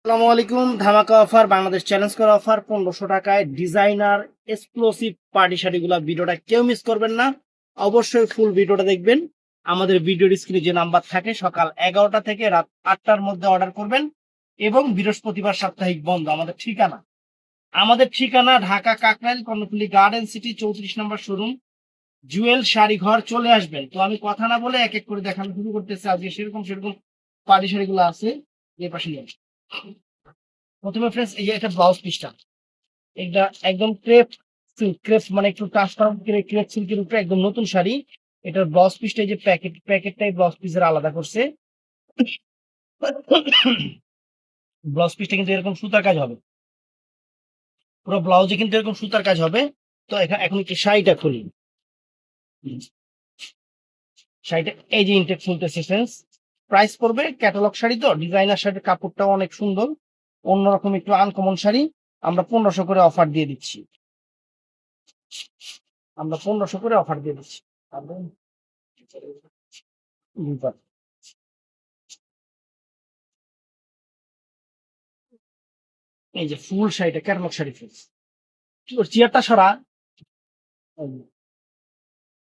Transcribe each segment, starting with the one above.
আসসালামু আলাইকুম। ধামাকা অফার, বাংলাদেশ চ্যালেঞ্জ করা অফার 1500 টাকায় ডিজাইনার এক্সক্লুসিভ পার্টি শাড়িগুলা। ভিডিওটা কেউ মিস করবেন না, অবশ্যই ফুল ভিডিওটা দেখবেন। আমাদের ভিডিওর স্ক্রিনে যে নাম্বার থাকে, সকাল 11টা থেকে রাত 8টার মধ্যে অর্ডার করবেন এবং বৃহস্পতিবার সাপ্তাহিক বন্ধ। আমাদের ঠিকানা ঢাকা কাকরাইল কর্ণফুলী গার্ডেন সিটি 34 নম্বর শোরুম, জুয়েল শাড়ি ঘর। চলে আসবেন। তো আমি কথা না বলে এক এক করে দেখানো শুরু করতেছি। আজকে সেরকম পার্টি শাড়িগুলো আছে। এই পাশে নিয়ে আসি। প্রথমে ফ্রেন্ডস, এই যে একটা ব্লাউজ পিসটা, এটা একদম ক্রেপ সিল্ক, ক্রেপ মানে একটু ট্রান্সপারেন্ট ক্রেপ সিল্কের উপরে একদম নতুন শাড়ি। এটার ব্লাউজ পিসটা, এই যে প্যাকেটটাই ব্লাউজ পিসের আলাদা করছে। ব্লাউজ পিসটা কিন্তু এরকম সুতার কাজ হবে, পুরো ব্লাউজে কিন্তু এরকম সুতার কাজ হবে। তো এখন একটু শাড়িটা খুলি। শাড়িটা এই যে ইনটেক খুলতেছে ফ্রেন্ডস। প্রাইস পড়বে, ক্যাটালগ শাড়ি তো, ডিজাইনার শাড়ির কাপড়টাও অনেক সুন্দর, অন্যরকম একটু আনকমন শাড়ি। আমরা 1500 করে অফার দিয়ে দিচ্ছি। আমরা 1500 করে অফার দিয়ে দিচ্ছি। এই যে ফুল শাড়িটা, ক্যাটালগ শাড়ি ফ্রেন্ডস। ওর চেয়ারটা সরা, এই যে,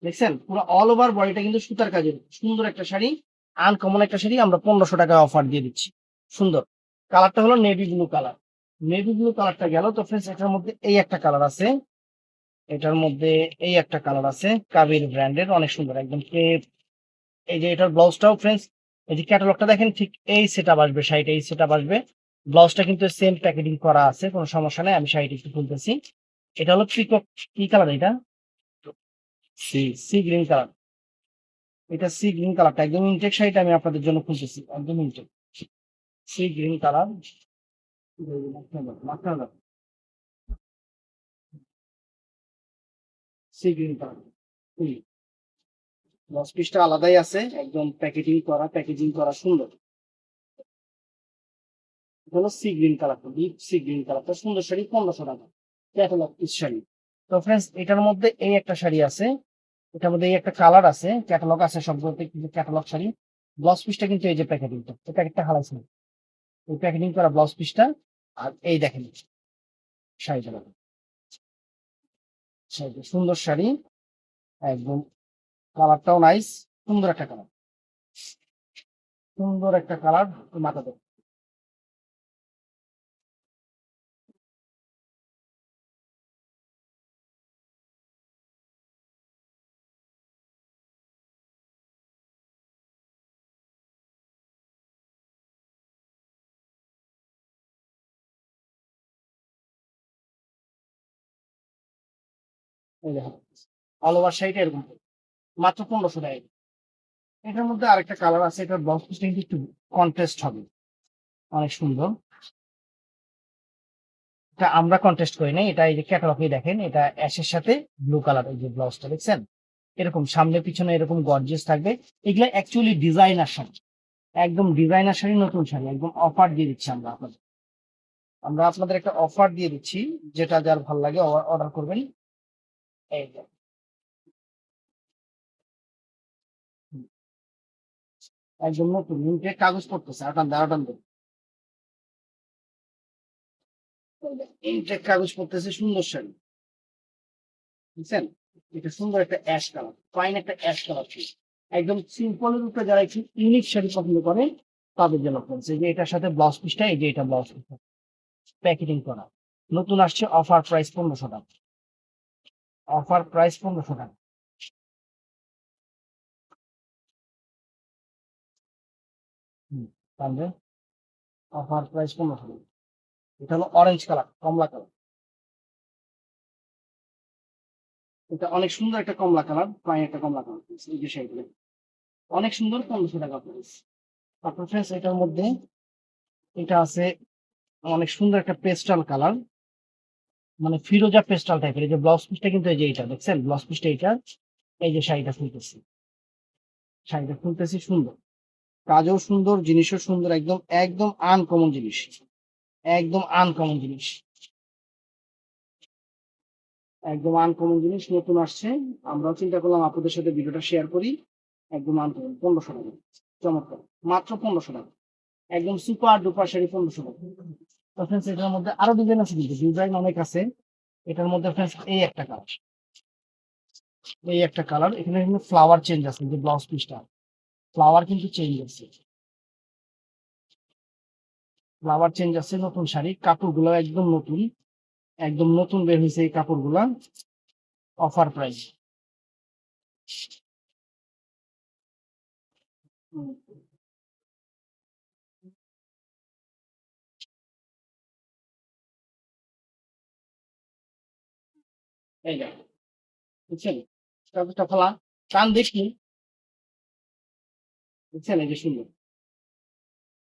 দেখছেন পুরো অল ওভার বডিটা কিন্তু সুতার কাজের, সুন্দর একটা শাড়ি, আনকমন একটা শাড়ি। আমরা 1500 টাকায় অফার দিয়ে দিচ্ছি। সুন্দর কালারটা হলো navy blue colour. Navy blue কালারটা গেল। তো ফ্রেন্ডস, এটার মধ্যে এই একটা কালার আছে, এটার মধ্যে এই একটা কালার আছে, কাবির ব্র্যান্ডের, অনেক সুন্দর একদম ক্রেপ। এই যে এটার ব্লাউজটাও ফ্রেন্ডস, এই যে ক্যাটালগটা দেখেন, ঠিক এই সেটআপ আসবে, শাড়িটা এই সেটআপ আসবে। ব্লাউজটা কিন্তু সেম প্যাকেটিং করা আছে, কোনো সমস্যা নাই। আমি শাড়িটা একটু খুলতেছি। এটা হলো পিকক, কি কালার এটা, সি সি গ্রিন কালার। এটা সি গ্রিন কালারটা একদম ইনটেক শাড়িটা আমি আপনাদের জন্য খুলতেছি, একদম intact sea green colour. Sea green colour blouse পিসটা আলাদাই আছে, একদম প্যাকেজিং করা সুন্দর। এটা হলো সি গ্রিন কালারটা, ডিপ সি গ্রিন কালারটা, সুন্দর শাড়ি, 1500 টাকা ক্যাটালগ পিস শাড়ি। তো ফ্রেন্ডস, এটার মধ্যে এই একটা শাড়ি আছে, এটার মধ্যে এই একটা কালার আছে, ক্যাটালগ আছে সবগুলোতে, কিন্তু ক্যাটালগ শাড়ি। ব্লাউজ পিসটা কিন্তু এই যে প্যাকেটিংটা, এই প্যাকেটটা হালাইছে, এই প্যাকেটিং করা ব্লাউজ পিসটা। আর এই দেখেন শাড়িটা, শাড়িটা সুন্দর শাড়ি একদম, কালারটাও নাইস, সুন্দর একটা কালার, সুন্দর একটা কালার। মাথাতে এই দেখেন, অল ওভার শাড়িটা এরকম, মাত্র 1500 টাকা। এটার মধ্যে আরেকটা কালার আছে, এটার ব্লাউজ পিসটা কিন্তু একটু কন্ট্রাস্ট হবে, অনেক সুন্দর। এটা আমরা কন্টেস্ট করি নাই, এটা এই যে ক্যাটালগে দেখেন, এটা অ্যাশের সাথে ব্লু কালার, এই যে ব্লাউজটা দেখছেন, এরকম সামনে পিছনে এরকম গর্জিয়াস থাকবে। এগুলা অ্যাকচুয়ালি ডিজাইনার শাড়ি, একদম ডিজাইনার শাড়ি, নতুন শাড়ি, একদম অফার দিয়ে দিচ্ছি আমরা আপনাদের একটা অফার দিয়ে দিচ্ছি। যেটা যার ভালো লাগে অর্ডার করবেন। এই যে, হুম, একদম নতুন নিউটে কাগজ পড়তেছে, আটান দেন। ইনটেক কাগজ পড়তেছে, সুন্দর শাড়ি, বুঝছেন। এটা সুন্দর একটা অ্যাশ কালার, ফাইন একটা অ্যাশ কালার, একদম সিম্পলের উপরে যারা একটু ইউনিক শাড়ি পছন্দ করে তাদের জন্য ফ্রেন্ডস। এই যে এটার সাথে ব্লাউজ পিসটা, এই যে এটা ব্লাউজ পিসটা প্যাকেটিং করা, নতুন আসছে, অফার প্রাইস 1500 টাকা। অফার প্রাইস 1500 টাকা। তাহলে অফার প্রাইস 1500 টাকা। এটা হলো অরেঞ্জ কালার, কমলা কালার। এটা অনেক সুন্দর একটা কমলা কালার, ফাইন একটা কমলা কালার। এই যে শাড়িগুলো অনেক সুন্দর, 1500 টাকা প্রাইস। তারপর ফ্রেন্ডস, এটার মধ্যে এটা আছে অনেক সুন্দর একটা পেস্টাল কালার, মানে ফিরোজা পেস্টাল টাইপের। এই যে ব্লাউজ পিসটা কিন্তু এই যে এটা দেখছেন, ব্লাউজ পিসটা এটা। এই যে শাড়িটা খুলতেছি সুন্দর, কাজও সুন্দর, জিনিসও সুন্দর, একদম একদম আনকমন জিনিস, একদম আনকমন জিনিস, একদম আনকমন জিনিস, নতুন আসছে। আমরাও চিন্তা করলাম আপনাদের সাথে ভিডিওটা শেয়ার করি। একদম আনকমন, 1500 টাকা, চমৎকার, মাত্র 1500 টাকা। একদম সুপার ডুপার শাড়ি, 1500 টাকা। তো ফ্রেন্ডস এটার মধ্যে আরো ডিজাইন আছে, কিন্তু ডিজাইন অনেক আছে। এটার মধ্যে ফ্রেন্ডস এই একটা কালার, এখানে কিন্তু ফ্লাওয়ার চেঞ্জ আছে, যে ব্লাউজ পিসটা ফ্লাওয়ার কিন্তু চেঞ্জ আছে, ফ্লাওয়ার চেঞ্জ আছে। নতুন শাড়ি, কাপড়গুলো একদম নতুন, একদম নতুন বের হয়েছে এই কাপড়গুলা। Offer price. এই দেখো, বুঝছেন, কাপড়টা ফলা টান দেখি, বুঝছেন, এই যে সুন্দর,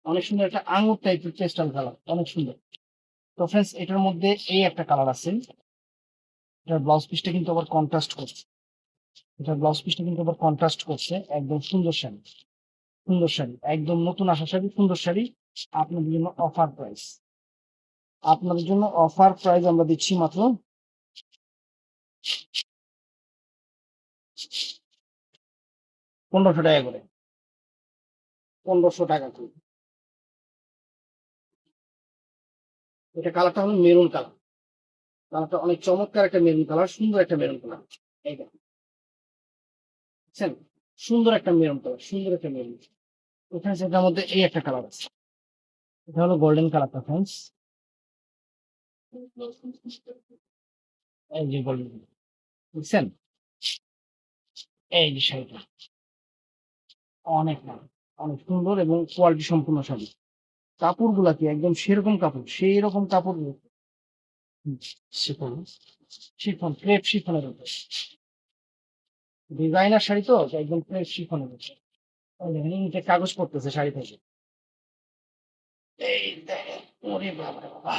অনেক সুন্দর একটা আঙুর টাইপের পেস্টাল কালার, অনেক সুন্দর। তো ফ্রেন্ডস এটার মধ্যে এই একটা কালার আছে, এটার ব্লাউজ পিসটা কিন্তু আবার কন্ট্রাস্ট করছে, এটার ব্লাউজ পিসটা কিন্তু আবার কন্ট্রাস্ট করছে। একদম সুন্দর শাড়ি, সুন্দর শাড়ি, একদম নতুন আসা শাড়ি, সুন্দর শাড়ি। আপনাদের জন্য অফার প্রাইস, আপনাদের জন্য অফার প্রাইস আমরা দিচ্ছি মাত্র 1500 টাকা করে, 1500 টাকা করে। এটা কালারটা হলো মেরুন কালার, কালারটা অনেক চমৎকার একটা মেরুন কালার, সুন্দর একটা মেরুন কালার। এই দেখেন, বুঝছেন, সুন্দর একটা মেরুন কালার, সুন্দর একটা মেরুন। ওখানে সেটার মধ্যে এই একটা কালার আছে, এটা হলো গোল্ডেন কালারটা ফ্রেন্ডস, এই যে গোল্ডেন, বুঝছেন, এই যে শাড়িটা অনেক ভালো, অনেক সুন্দর এবং কোয়ালিটি সম্পূর্ণ শাড়ি। কাপড় গুলা কি একদম সেরকম কাপড়, সেই রকম কাপড়। শিফন, শিফন ক্রেপ শিফনের উপর, ডিজাইনার শাড়ি তো, তো একদম ক্রেপ শিফনের উপর। ওই দেখেন, ইনটে কাগজ পড়তেছে শাড়ি থেকে। এই দেখেন, ওরে বাবা রে বাবা,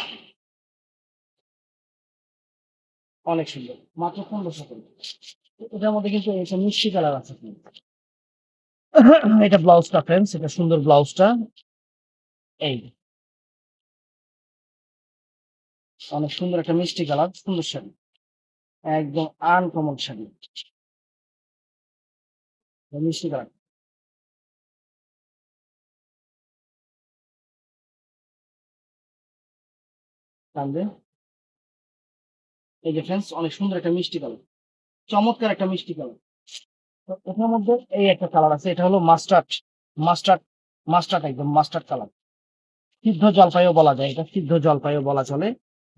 অনেক সুন্দর, মাত্র 1500 টাকা। এটার মধ্যে কিন্তু এটা মিষ্টি কালার আছে কিন্তু। এটা ব্লাউজটা ফ্রেন্ডস, এটা সুন্দর ব্লাউজটা, এই অনেক সুন্দর একটা মিষ্টি কালার, সুন্দর শাড়ি, একদম আনকমন শাড়ি, মিষ্টি কালার টানবে। এই যে ফ্রেন্ডস, অনেক সুন্দর একটা মিষ্টি কালার, চমৎকার একটা মিষ্টি কালার। তো এটার মধ্যে এই একটা কালার আছে, এটা হলো মাস্টার্ড, মাস্টার্ড, মাস্টার্ড, একদম মাস্টার্ড কালার, সিদ্ধ জলপাইও বলা যায়, এটা সিদ্ধ জলপাইও বলা চলে।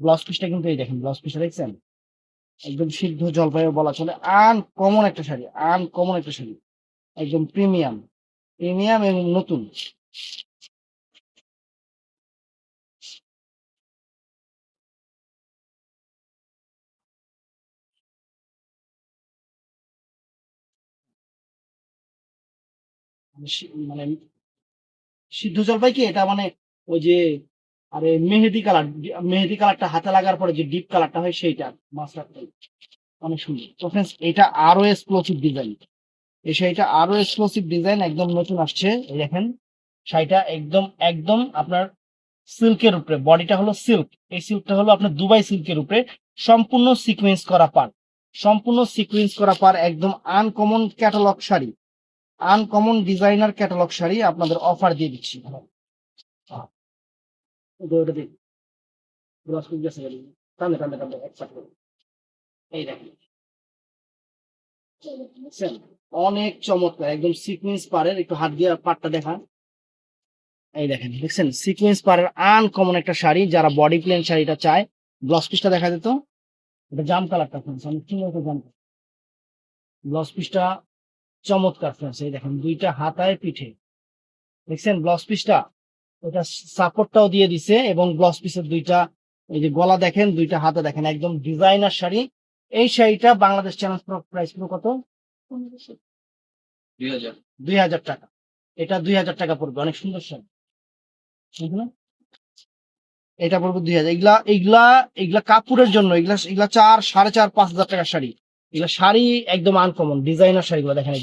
ব্লাউজ পিসটা কিন্তু এই দেখেন, ব্লাউজ পিসটা দেখছেন, একদম সিদ্ধ জলপাইও বলা চলে। আনকমন একটা শাড়ি, আনকমন একটা শাড়ি, একদম প্রিমিয়াম, প্রিমিয়াম এবং নতুন। মানে সিদ্ধ জলপাই কি এটা, মানে ওই যে, আরে মেহেদি কালার, মেহেদি কালারটা হাতে লাগার পরে যে ডিপ কালারটা হয় সেইটা, মাস্টার্ড, অনেক সুন্দর। তো ফ্রেন্ডস এটা আরো এক্সক্লুসিভ ডিজাইন, এই শাড়িটা আরো এক্সক্লুসিভ ডিজাইন, একদম নতুন আসছে। এই দেখেন, শাড়িটা একদম একদম আপনার সিল্কের উপরে, বডিটা হলো সিল্ক, এই সিল্কটা হলো আপনার দুবাই সিল্কের উপরে, সম্পূর্ণ সিকোয়েন্স করা পার, সম্পূর্ণ সিকোয়েন্স করা পার, একদম uncommon catalogue sari, uncommon designer catalogue sari আপনাদের অফার দিয়ে দিচ্ছি। ওটা দিন, ব্লাউজ পিস গেছে গেলি। টানে টানে টানে এক পাট করে। এই দেখেন, বুঝছেন? অনেক চমৎকার, একদম সিকোয়েন্স পাড়ের, একটু হাত দিয়ে পাটটা দেখা। এই দেখেন, দেখছেন, সিকোয়েন্স পাড়ের আনকমন একটা শাড়ি, যারা বডি প্লেন শাড়িটা চায়। ব্লাউজ পিসটা দেখা যেত, এটা জাম কালারটা ফ্রেন্ডস, অনেক সুন্দর একটা জাম। ব্লাউজ পিসটা চমৎকার ফ্রেন্ডস, এই দেখেন দুইটা হাতায় পিঠে, দেখছেন ব্লাউজ পিসটা, ওটা সাপোর্টটাও দিয়ে দিছে, এবং ব্লাউজ পিসের দুইটা, এই যে গলা দেখেন, দুইটা হাতে দেখেন, একদম ডিজাইনার শাড়ি। এই শাড়িটা বাংলাদেশ চ্যালেঞ্জ প্রাইস পুরো কত? 2000, 2000 টাকা। এটা 2000 টাকা পড়বে, অনেক সুন্দর শাড়ি। বুঝলেন? এটা পড়বে 2000। এগুলা এগুলা এগুলা কাপড়ের জন্য, এগুলা এগুলা 4, 4.5, 5,000 টাকার শাড়ি। এগুলা শাড়ি একদম আনকমন ডিজাইনার শাড়িগুলো দেখেন,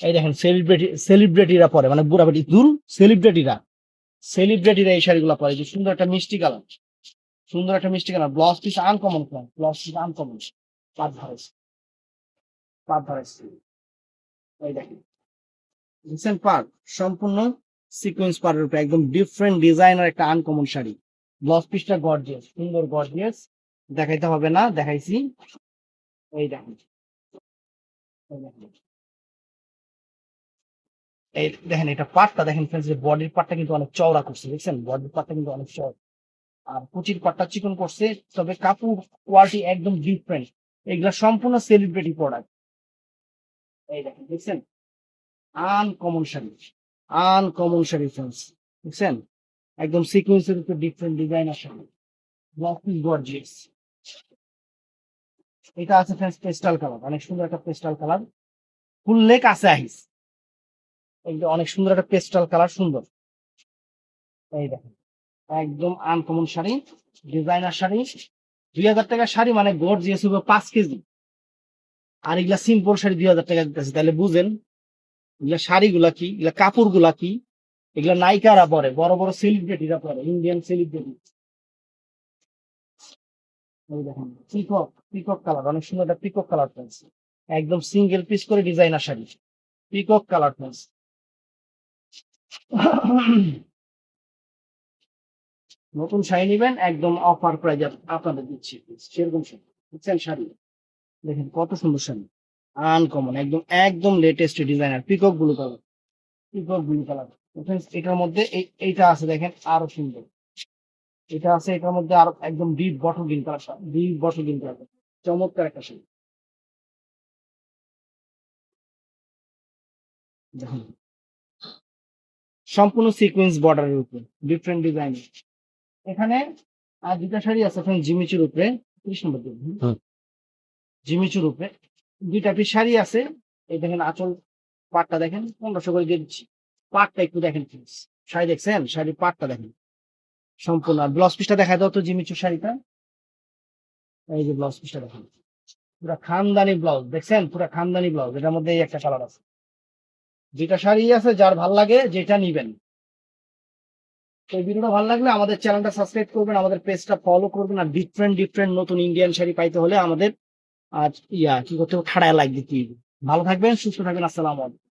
এই দেখেন, সেলিব্রিটিরা পরে, মানে বুড়া বেটি দূর, সেলিব্রিটিরা, সেলিব্রিটিরা এই শাড়িগুলো পরে। যে সুন্দর একটা মিষ্টি কালার, সুন্দর একটা মিষ্টি colour, blouse piece uncommon, blouse piece uncommon, পাত ধরেছে, পাত ধরেছে, এই দেখেন, দেখছেন পার্ট, সম্পূর্ণ সিকোয়েন্স পাড়ের উপরে, একদম ডিফারেন্ট ডিজাইনার একটা আনকমন শাড়ি। ব্লাউজ পিসটা গর্জিয়াস, সুন্দর গর্জিয়াস, দেখাইতে হবে না, দেখাইছি। এই দেখেন, এই দেখেন, এই দেখেন, এটা পাটটা দেখেন ফ্রেন্ডস, বডির পাটটা কিন্তু অনেক চওড়া করছে, দেখছেন বডির পাটটা কিন্তু অনেক চওড়া, আর কুচির পাটটা চিকন করছে। তবে কাপড় কোয়ালিটি একদম ডিফারেন্ট, এগুলা সম্পূর্ণ সেলিব্রিটি প্রোডাক্ট। এই দেখেন, দেখছেন, uncommon sari, uncommon sari friends, দেখছেন, একদম সিকোয়েন্সের উপর ডিফারেন্ট ডিজাইন শাড়ি, গর্জিয়াস। এটা আছে ফ্রেন্ডস পেস্টাল কালার, অনেক সুন্দর একটা পেস্টাল কালার, ফুল লেক আছে আহিস, এইটা অনেক সুন্দর একটা পেস্টাল কালার, সুন্দর। এই দেখেন, একদম আনকমন শাড়ি, ডিজাইনার শাড়ি, 2000 টাকার শাড়ি মানে গর্জিয়াস হবে 5 কেজি। আর এগুলা সিম্পল শাড়ি 2000 টাকা দিতেছে, তাহলে বুঝেন এগুলা শাড়িগুলা কি, এগুলা কাপড় গুলা কি, এগুলা নায়িকারা পরে, বড় বড় সেলিব্রিটিরা পরে, ইন্ডিয়ান সেলিব্রিটি। এই দেখেন, পিকক, পিকক কালার, অনেক সুন্দর একটা পিকক কালার পেয়েছে, একদম সিঙ্গেল পিস করে ডিজাইনার শাড়ি, পিকক কালার পেয়েছে। নতুন শাড়ি নিবেন একদম অফার প্রাইজ আপনাদের দিচ্ছি, সেরকম শাড়ি, বুঝছেন শাড়ি, দেখেন কত সুন্দর শাড়ি, আনকমন, একদম একদম latest designer, peacock blue colour, peacock blue colour. এটার মধ্যে এইটা আছে দেখেন আরো সুন্দর, এটা আছে এটার মধ্যে আরো একদম deep bottle green colour, deep bottle green colour, চমৎকার একটা শাড়ি, দেখুন সম্পূর্ণ সিকোয়েন্স বর্ডারের উপরে ডিফারেন্ট ডিজাইন। এখানে আর দুটা শাড়ি আছে এখন জিমিচুর উপরে, 30 নম্বর দেখুন, জিমিচুর উপরে দুইটা পিস শাড়ি আছে। এই দেখেন আঁচল পাটটা দেখেন, 1500 করে দিয়ে দিচ্ছি। পাটটা একটু দেখেন প্লিজ, শাড়ি দেখছেন, শাড়ির পাটটা দেখেন সম্পূর্ণ। আর ব্লাউজ পিসটা দেখা দাও তো জিমিচুর শাড়িটা, এই যে ব্লাউজ পিসটা দেখেন, পুরা খানদানি ব্লাউজ, দেখছেন পুরা খানদানি ব্লাউজ, এটার মধ্যে এই একটা কালার আছে। দুইটা শাড়ি আছে, যার ভাল লাগে যেটা নিবেন। তো এই ভিডিওটা ভালো লাগলে আমাদের চ্যানেলটা সাবস্ক্রাইব করবেন, আমাদের পেজটা ফলো করবেন। আর ডিফারেন্ট ডিফারেন্ট নতুন ইন্ডিয়ান শাড়ি পাইতে হলে আমাদের আর কি করতে হবে, ঠাড়ায় লাইক দিতে হবে। ভালো থাকবেন, সুস্থ থাকবেন, আসসালামু আলাইকুম।